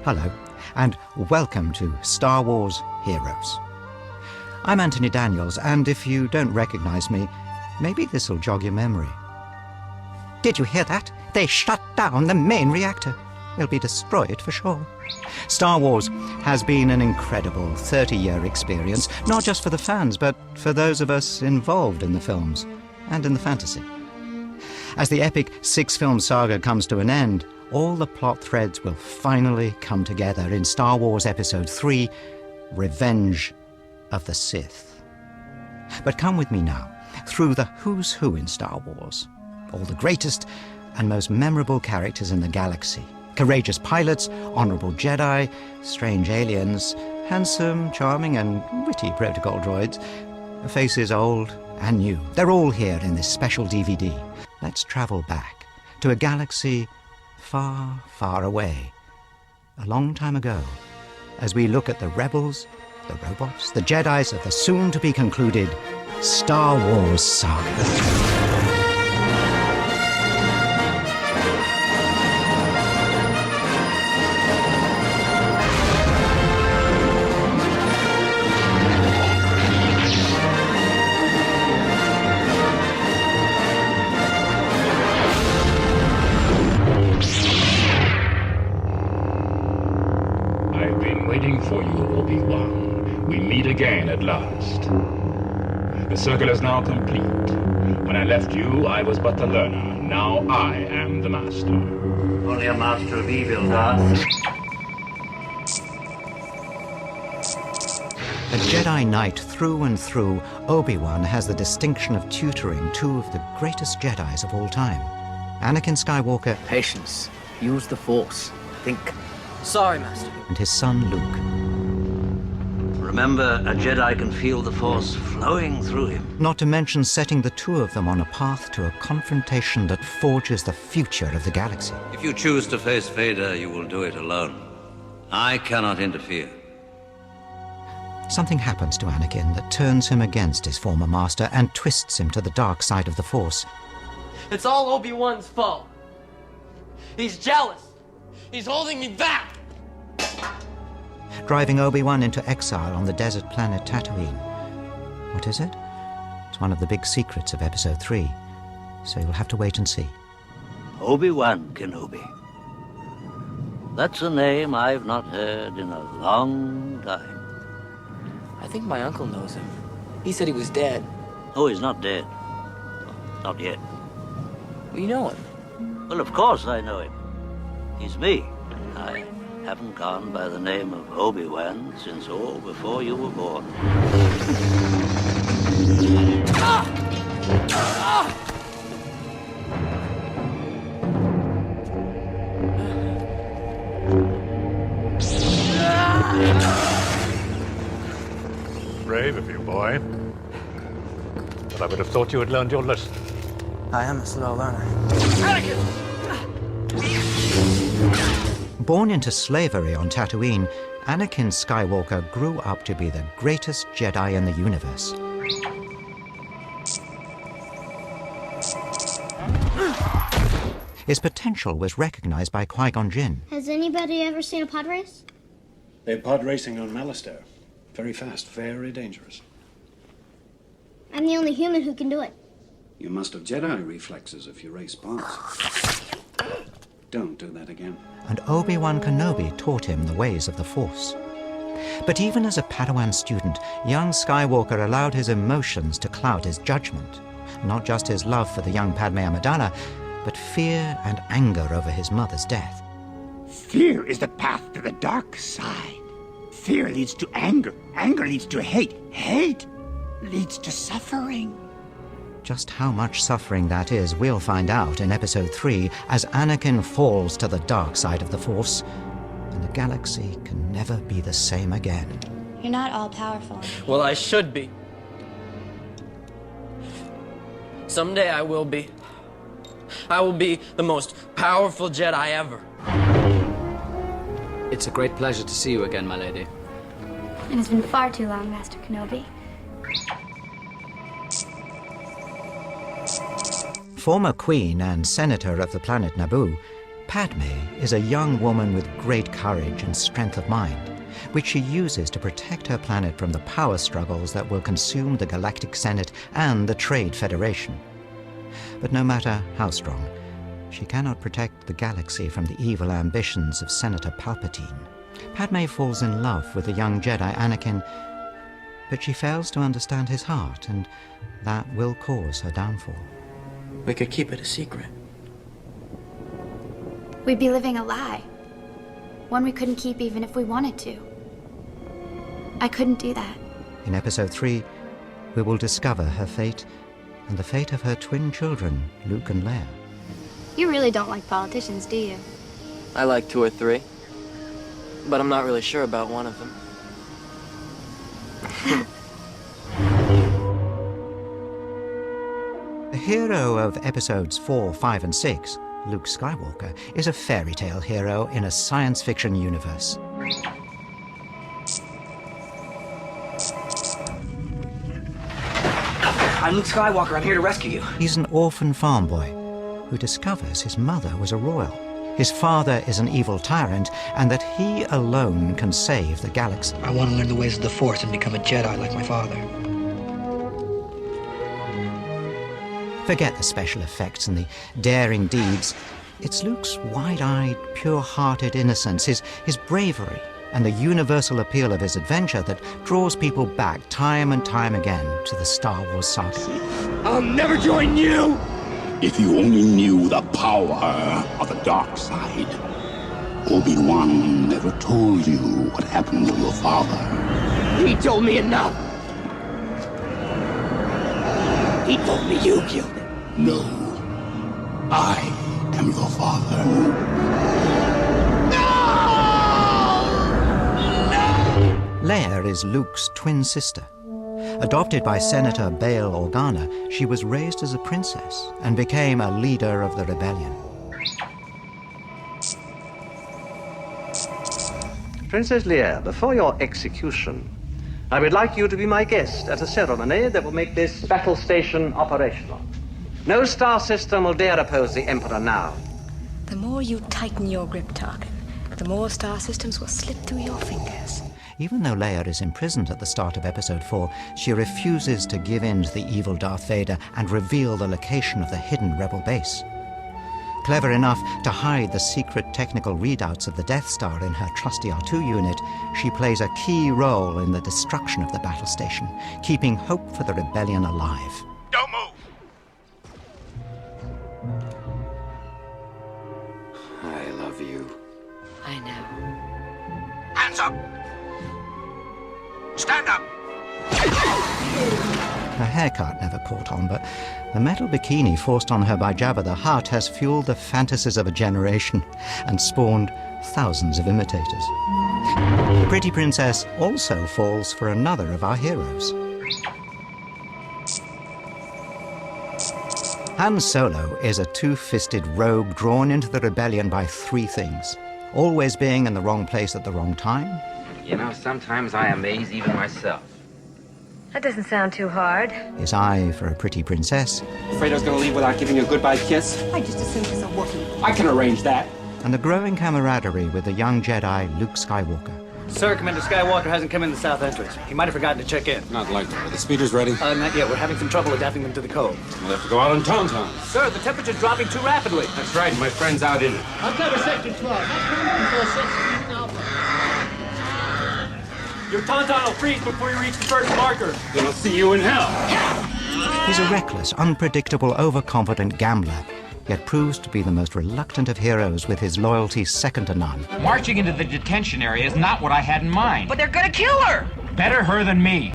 Hello, and welcome to Star Wars Heroes. I'm Anthony Daniels, and if you don't recognize me, maybe this'll jog your memory. Did you hear that? They shut down the main reactor. It'll be destroyed for sure. Star Wars has been an incredible 30-year experience, not just for the fans, but for those of us involved in the films and in the fantasy. As the epic 6-film saga comes to an end, all the plot threads will finally come together in Star Wars Episode 3, Revenge of the Sith. But come with me now, through the who's who in Star Wars. All the greatest and most memorable characters in the galaxy. Courageous pilots, honorable Jedi, strange aliens, handsome, charming and witty protocol droids. Faces old and new. They're all here in this special DVD. Let's travel back to a galaxy far, far away, a long time ago, as we look at the rebels, the robots, the Jedis of the soon-to-be-concluded Star Wars saga. Again at last. The circle is now complete. When I left you, I was but the learner. Now I am the master. Only a master of evil, Darth. A Jedi Knight through and through, Obi-Wan has the distinction of tutoring two of the greatest Jedis of all time. Anakin Skywalker. Patience. Use the Force. Think. Sorry, Master. And his son, Luke. Remember, a Jedi can feel the Force flowing through him. Not to mention setting the two of them on a path to a confrontation that forges the future of the galaxy. If you choose to face Vader, you will do it alone. I cannot interfere. Something happens to Anakin that turns him against his former master and twists him to the dark side of the Force. It's all Obi-Wan's fault. He's jealous. He's holding me back. Driving Obi-Wan into exile on the desert planet Tatooine. What is it? It's one of the big secrets of Episode 3, so you'll have to wait and see. Obi-Wan Kenobi. That's a name I've not heard in a long time. I think my uncle knows him. He said he was dead. Oh, he's not dead. Not yet. Well, you know him. Well, of course I know him. He's me. I haven't gone by the name of Obi-Wan since before you were born. Brave of you, boy. But I would have thought you had learned your lesson. I am a slow learner. Born into slavery on Tatooine, Anakin Skywalker grew up to be the greatest Jedi in the universe. His potential was recognized by Qui-Gon Jinn. Has anybody ever seen a pod race? They're pod racing on Malastare. Very fast, very dangerous. I'm the only human who can do it. You must have Jedi reflexes if you race pods. Don't do that again. And Obi-Wan Kenobi taught him the ways of the Force. But even as a Padawan student, young Skywalker allowed his emotions to cloud his judgment. Not just his love for the young Padme Amidala, but fear and anger over his mother's death. Fear is the path to the dark side. Fear leads to anger. Anger leads to hate. Hate leads to suffering. Just how much suffering that is, we'll find out in Episode 3 as Anakin falls to the dark side of the Force, and the galaxy can never be the same again. You're not all-powerful. Well, I should be. Someday I will be. I will be the most powerful Jedi ever. It's a great pleasure to see you again, my lady. It has been far too long, Master Kenobi. Former Queen and Senator of the planet Naboo, Padme is a young woman with great courage and strength of mind, which she uses to protect her planet from the power struggles that will consume the Galactic Senate and the Trade Federation. But no matter how strong, she cannot protect the galaxy from the evil ambitions of Senator Palpatine. Padme falls in love with the young Jedi Anakin, but she fails to understand his heart, and that will cause her downfall. We could keep it a secret. We'd be living a lie. One we couldn't keep even if we wanted to. I couldn't do that. In Episode 3, we will discover her fate and the fate of her twin children, Luke and Leia. You really don't like politicians, do you? I like 2 or 3, but I'm not really sure about one of them. The hero of Episodes 4, 5, and 6, Luke Skywalker, is a fairy tale hero in a science fiction universe. I'm Luke Skywalker. I'm here to rescue you. He's an orphan farm boy who discovers his mother was a royal, his father is an evil tyrant, and that he alone can save the galaxy. I want to learn the ways of the Force and become a Jedi like my father. Forget the special effects and the daring deeds. It's Luke's wide-eyed, pure-hearted innocence, his bravery, and the universal appeal of his adventure that draws people back time and time again to the Star Wars saga. I'll never join you! If you only knew the power of the dark side. Obi-Wan never told you what happened to your father. He told me enough! He told me you killed him. No. I am your father. Leia is Luke's twin sister. Adopted by Senator Bail Organa, she was raised as a princess and became a leader of the rebellion. Princess Leia, before your execution, I would like you to be my guest at a ceremony that will make this battle station operational. No star system will dare oppose the Emperor now. The more you tighten your grip, Tarkin, the more star systems will slip through your fingers. Even though Leia is imprisoned at the start of Episode 4, she refuses to give in to the evil Darth Vader and reveal the location of the hidden rebel base. Clever enough to hide the secret technical readouts of the Death Star in her trusty R2 unit, she plays a key role in the destruction of the battle station, keeping hope for the rebellion alive. Don't move! I love you. I know. Hands up! Stand up! Her haircut never caught on, but the metal bikini forced on her by Jabba the Hutt has fueled the fantasies of a generation and spawned thousands of imitators. The pretty princess also falls for another of our heroes. Han Solo is a two-fisted rogue drawn into the rebellion by 3 things: always being in the wrong place at the wrong time. You know, sometimes I amaze even myself. That doesn't sound too hard. His eye for a pretty princess. Afraid I was gonna leave without giving you a goodbye kiss? I just assumed he's a Wookiee. I can arrange that. And the growing camaraderie with the young Jedi Luke Skywalker. Sir, Commander Skywalker hasn't come in the south entrance. He might have forgotten to check in. Not likely. Are the speeders ready? Not yet. We're having some trouble adapting them to the code. We'll have to go out on Tauntaun. Sir, the temperature's dropping too rapidly. That's right. My friend's out in it. I'll cover Sector 12. Your Tauntaun will freeze before you reach the first marker. Then I'll see you in hell. He's a reckless, unpredictable, overconfident gambler, yet proves to be the most reluctant of heroes with his loyalty second to none. Marching into the detention area is not what I had in mind. But they're gonna kill her! Better her than me.